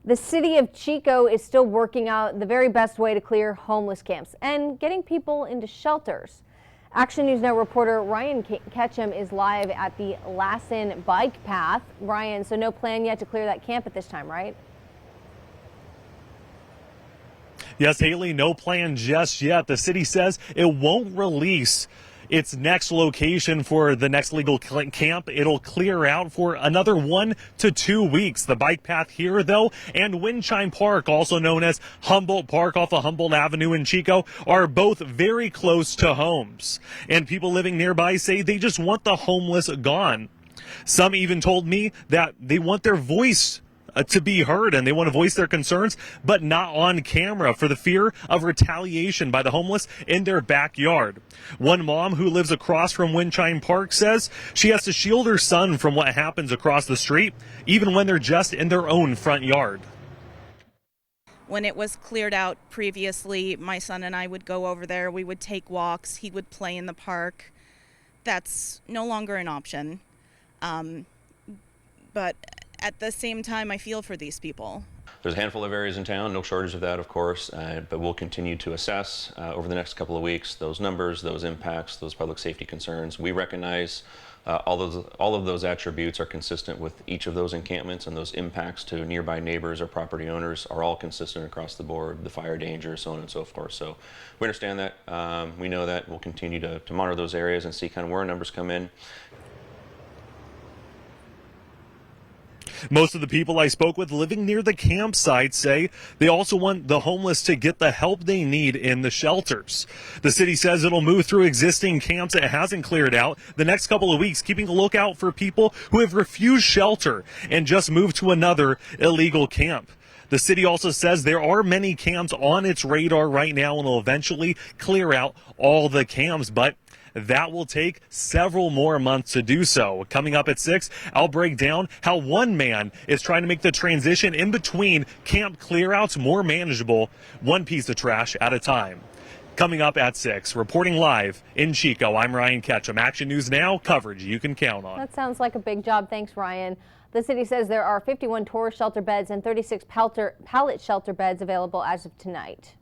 The city of Chico is still working out the very best way to clear homeless camps and getting people into shelters. Action News Now reporter Ryan Ketchum is live at the Lassen bike path. Ryan, so no plan yet to clear that camp at this time, right? Yes, Haley, no plan just yet. The city says it won't release its next location for the next legal camp. It'll clear out for another 1 to 2 weeks. The bike path here, though, and Windchime Park, also known as Humboldt Park off of Humboldt Avenue in Chico, are both very close to homes. And people living nearby say they just want the homeless gone. Some even told me that they want their voice to be heard and they want to voice their concerns, but not on camera for the fear of retaliation by the homeless in their backyard. One mom who lives across from Windchime Park says she has to shield her son from what happens across the street, even when they're just in their own front yard. When it was cleared out previously, my son and I would go over there. We would take walks. He would play in the park. That's no longer an option. But at the same time, I feel for these people. There's a handful of areas in town, no shortage of that, of course, but we'll continue to assess over the next couple of weeks those numbers, those impacts, those public safety concerns. We recognize all of those attributes are consistent with each of those encampments, and those impacts to nearby neighbors or property owners are all consistent across the board, the fire danger, so on and so forth. So we understand that. We know that. We'll continue to monitor those areas and see kind of where our numbers come in. Most of the people I spoke with living near the campsite say they also want the homeless to get the help they need in the shelters. The city says it'll move through existing camps it hasn't cleared out the next couple of weeks, keeping a lookout for people who have refused shelter and just moved to another illegal camp. The city also says there are many camps on its radar right now and will eventually clear out all the camps, but that will take several more months to do so. Coming up at 6, I'll break down how one man is trying to make the transition in between camp clearouts more manageable, one piece of trash at a time. Coming up at 6, reporting live in Chico, I'm Ryan Ketchum. Action News Now, coverage you can count on. That sounds like a big job. Thanks, Ryan. The city says there are 51 tourist shelter beds and 36 pallet shelter beds available as of tonight.